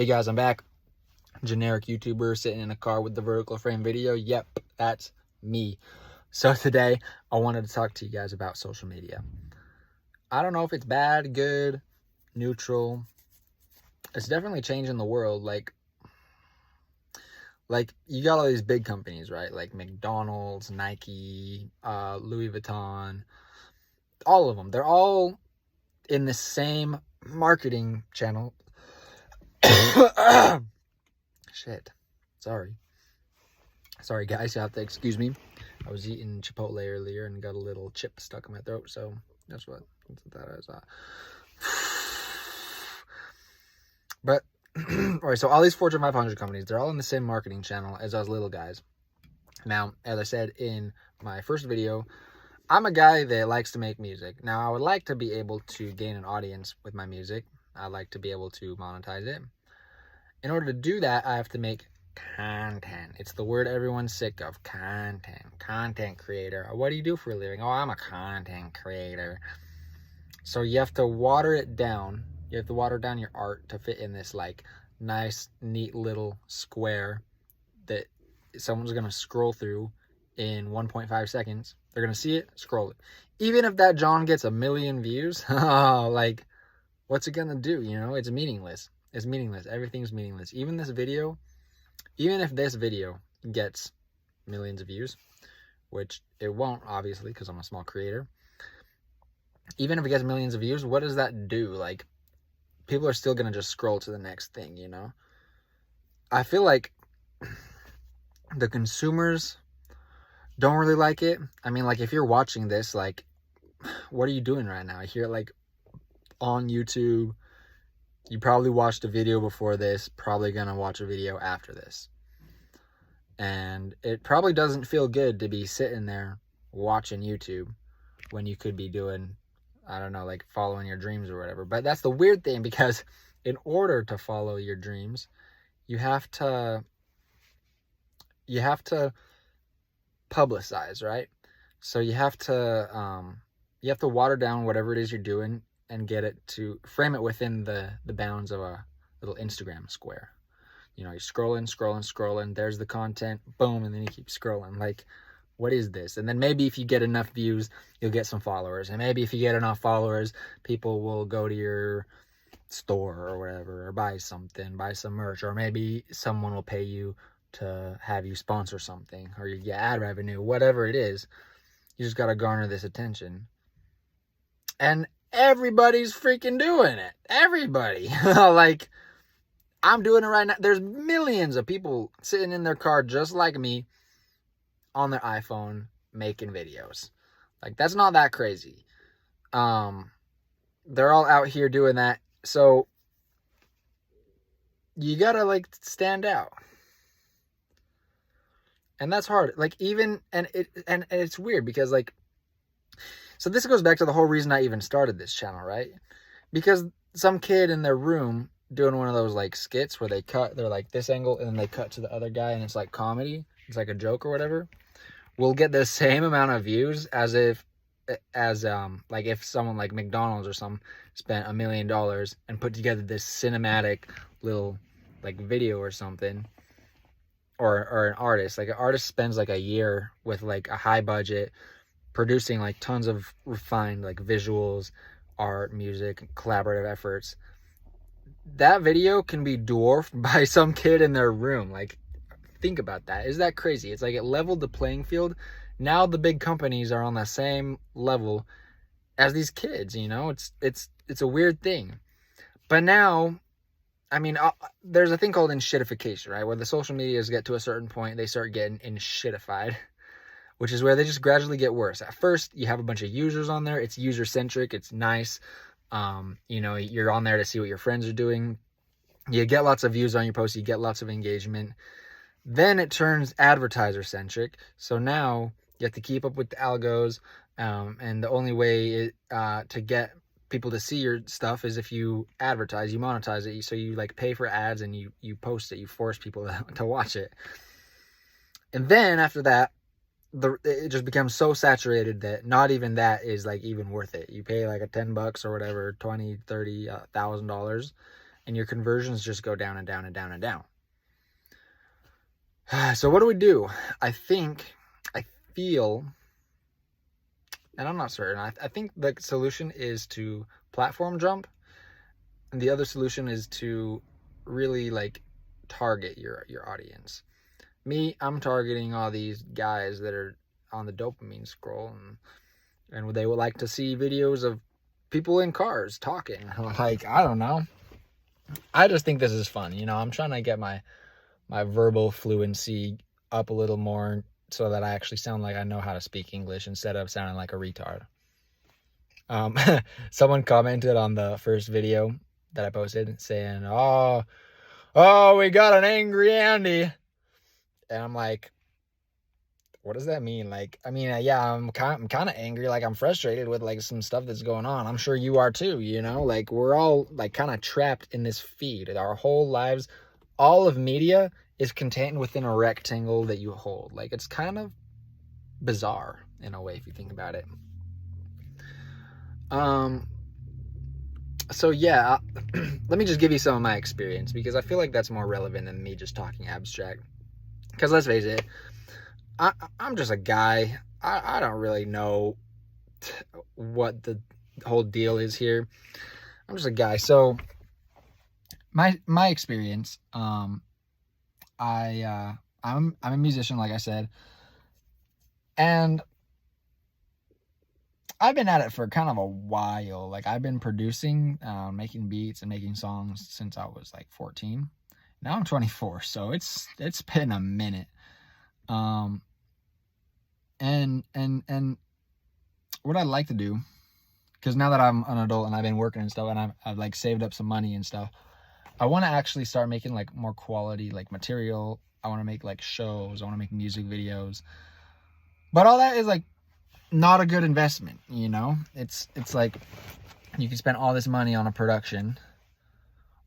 Hey guys, I'm back. Generic YouTuber sitting in a car with the vertical frame video. Yep, that's me. So today I wanted to talk to you guys about social media. I don't know if it's bad, good, neutral. It's definitely changing the world. Like you got all these big companies, right? Like McDonald's, Nike, Louis Vuitton, all of them. They're all in the same marketing channel. Shit. Sorry guys, you have to excuse me. I was eating Chipotle earlier and got a little chip stuck in my throat, so that's what that is. But all right, so all these Fortune 500 companies, they're all in the same marketing channel as us little guys. Now, as I said in my first video, I'm a guy that likes to make music. Now, I would like to be able to gain an audience with my music. I like to be able to monetize it. In order to do that, I have to make content. It's the word everyone's sick of. Content creator. What do you do for a living? Oh, I'm a content creator. So you have to water it down. You have to water down your art to fit in this like nice, neat little square that someone's going to scroll through in 1.5 seconds. They're going to see it, scroll it. Even if that John gets 1 million views, like, what's it going to do? You know, it's meaningless. It's meaningless. Everything's meaningless. Even this video, even if this video gets millions of views, which it won't, obviously, because I'm a small creator. Even if it gets millions of views, what does that do? Like, people are still going to just scroll to the next thing, you know? I feel like the consumers don't really like it. I mean, like, if you're watching this, like, what are you doing right now? If you're, like, on YouTube, you probably watched a video before this, probably going to watch a video after this. And it probably doesn't feel good to be sitting there watching YouTube when you could be doing, I don't know, like following your dreams or whatever. But that's the weird thing, because in order to follow your dreams, you have to publicize, right? So you have to water down whatever it is you're doing and get it to frame it within the bounds of a little Instagram square. You know, you're scrolling. There's the content, boom, and then you keep scrolling. Like, what is this? And then maybe if you get enough views, you'll get some followers. And maybe if you get enough followers, people will go to your store or whatever, or buy something, buy some merch, or maybe someone will pay you to have you sponsor something, or you get ad revenue, whatever it is. You just got to garner this attention. And everybody's freaking doing it. Everybody. Like, I'm doing it right now. There's millions of people sitting in their car just like me on their iPhone making videos. Like, that's not that crazy. They're all out here doing that. So you gotta like stand out. And that's hard. Like, even, and it's weird because, like, so this goes back to the whole reason I even started this channel, right? Because some kid in their room doing one of those like skits where they're like this angle and then they cut to the other guy and it's like comedy, it's like a joke or whatever, will get the same amount of views as if someone like McDonald's or something spent $1 million and put together this cinematic little like video or something. Or an artist. Like, an artist spends like a year with like a high budget producing like tons of refined like visuals, art, music, collaborative efforts. That video can be dwarfed by some kid in their room. Like, think about that. Is that crazy? It's like it leveled the playing field. Now the big companies are on the same level as these kids, you know? It's a weird thing. But now, I mean, there's a thing called enshittification, right? Where the social medias get to a certain point, they start getting enshittified, which is where they just gradually get worse. At first, you have a bunch of users on there. It's user-centric. It's nice. You know, you're on there to see what your friends are doing. You get lots of views on your posts. You get lots of engagement. Then it turns advertiser-centric. So now you have to keep up with the algos. And the only way to get people to see your stuff is if you advertise, you monetize it. So you like pay for ads and you post it. You force people to watch it. And then after that, it just becomes so saturated that not even that is like even worth it. You pay like a $10 or whatever, $20,000, $30,000, and your conversions just go down and down and down and down. So what do? I feel, and I'm not certain, I think the solution is to platform jump, and the other solution is to really like target your audience. Me, I'm targeting all these guys that are on the dopamine scroll, and they would like to see videos of people in cars talking. Like, I don't know. I just think this is fun. You know, I'm trying to get my verbal fluency up a little more so that I actually sound like I know how to speak English instead of sounding like a retard. Someone commented on the first video that I posted saying, oh, we got an angry Andy. And I'm like, what does that mean? Like, I mean, yeah, I'm kind of angry. Like, I'm frustrated with like some stuff that's going on. I'm sure you are too, you know? Like, we're all like kind of trapped in this feed. Our whole lives, all of media is contained within a rectangle that you hold. Like, it's kind of bizarre in a way if you think about it. So yeah, let me just give you some of my experience, because I feel like that's more relevant than me just talking abstract. Because let's face it, I'm just a guy. I don't really know what the whole deal is here. I'm just a guy. So my experience, I'm a musician, like I said, and I've been at it for kind of a while. Like, I've been producing, making beats and making songs since I was like 14. Now I'm 24, so it's been a minute. And what I'd like to do, because now that I'm an adult and I've been working and stuff, and I've like saved up some money and stuff, I want to actually start making like more quality like material. I want to make like shows. I want to make music videos. But all that is like not a good investment, you know? It's like you can spend all this money on a production,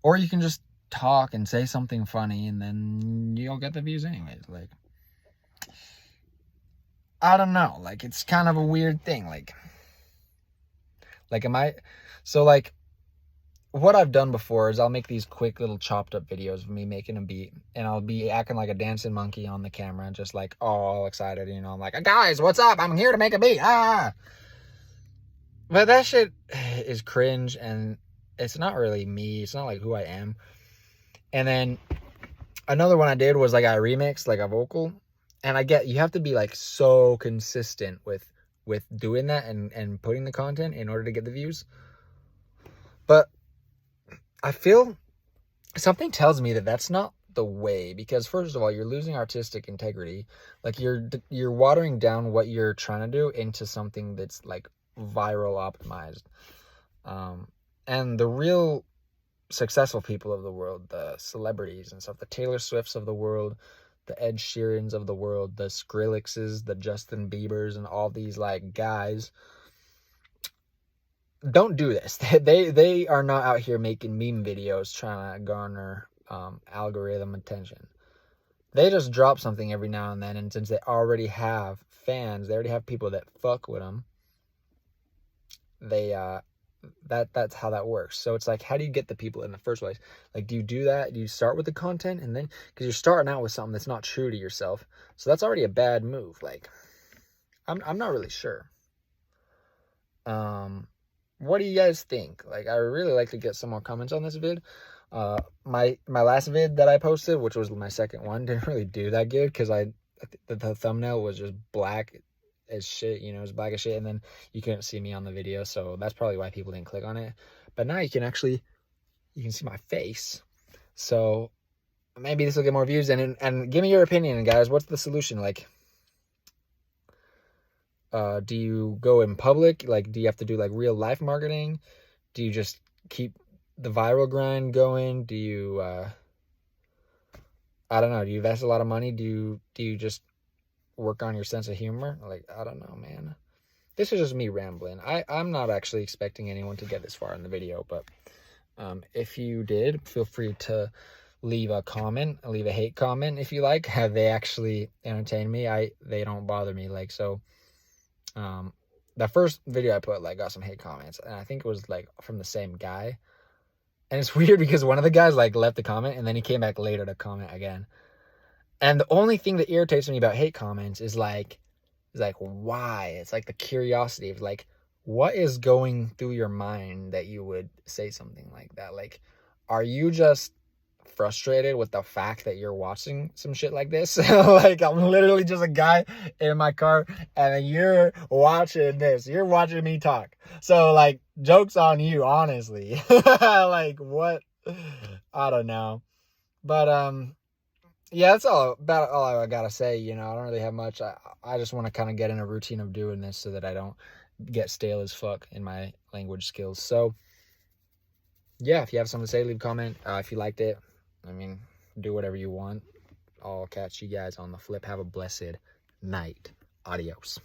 or you can just talk and say something funny and then you'll get the views anyways. Like, I don't know. Like, it's kind of a weird thing. Like what I've done before is I'll make these quick little chopped up videos of me making a beat, and I'll be acting like a dancing monkey on the camera, just like all excited, you know. I'm like, guys, what's up? I'm here to make a beat. But that shit is cringe, and it's not really me. It's not like who I am. And then another one I did was like I remixed like a vocal, and I get you have to be like so consistent with doing that and putting the content in order to get the views. But I feel something tells me that that's not the way, because first of all, you're losing artistic integrity. Like, you're watering down what you're trying to do into something that's like viral optimized. And the real successful people of the world, the celebrities and stuff, the Taylor Swifts of the world, the Ed Sheerans of the world, the Skrillexes, the Justin Biebers, and all these like guys, don't do this. They are not out here making meme videos trying to garner algorithm attention. They just drop something every now and then, and since they already have fans, they already have people that fuck with them, that's how that works. So it's like, how do you get the people in the first place? Like, do you do that? Do you start with the content, and then, because you're starting out with something that's not true to yourself, so that's already a bad move. Like, I'm not really sure. What do you guys think? Like, I really like to get some more comments on this vid. My last vid that I posted, which was my second one, didn't really do that good, because the thumbnail was just black as shit, you know, it was black as shit, and then you couldn't see me on the video, so that's probably why people didn't click on it. But now you can see my face, so maybe this will get more views. And give me your opinion, guys. What's the solution? Like, do you go in public? Like, do you have to do like real life marketing? Do you just keep the viral grind going? Do you I don't know, do you invest a lot of money? Do you just work on your sense of humor? Like, I don't know, man. This is just me rambling. I'm not actually expecting anyone to get this far in the video, but if you did, feel free to leave a comment, leave a hate comment if you like. They actually entertain me. They don't bother me. Like, so the first video I put like got some hate comments, and I think it was like from the same guy, And it's weird because one of the guys like left a comment and then he came back later to comment again. And the only thing that irritates me about hate comments is like why? It's like the curiosity of like, what is going through your mind that you would say something like that? Like, are you just frustrated with the fact that you're watching some shit like this? Like, I'm literally just a guy in my car and you're watching this. You're watching me talk. So, like, joke's on you, honestly. Like, what? I don't know. But, yeah, that's about all I gotta say. You know, I don't really have much. I just want to kind of get in a routine of doing this so that I don't get stale as fuck in my language skills. So, yeah, if you have something to say, leave a comment. If you liked it, I mean, do whatever you want. I'll catch you guys on the flip. Have a blessed night. Adios.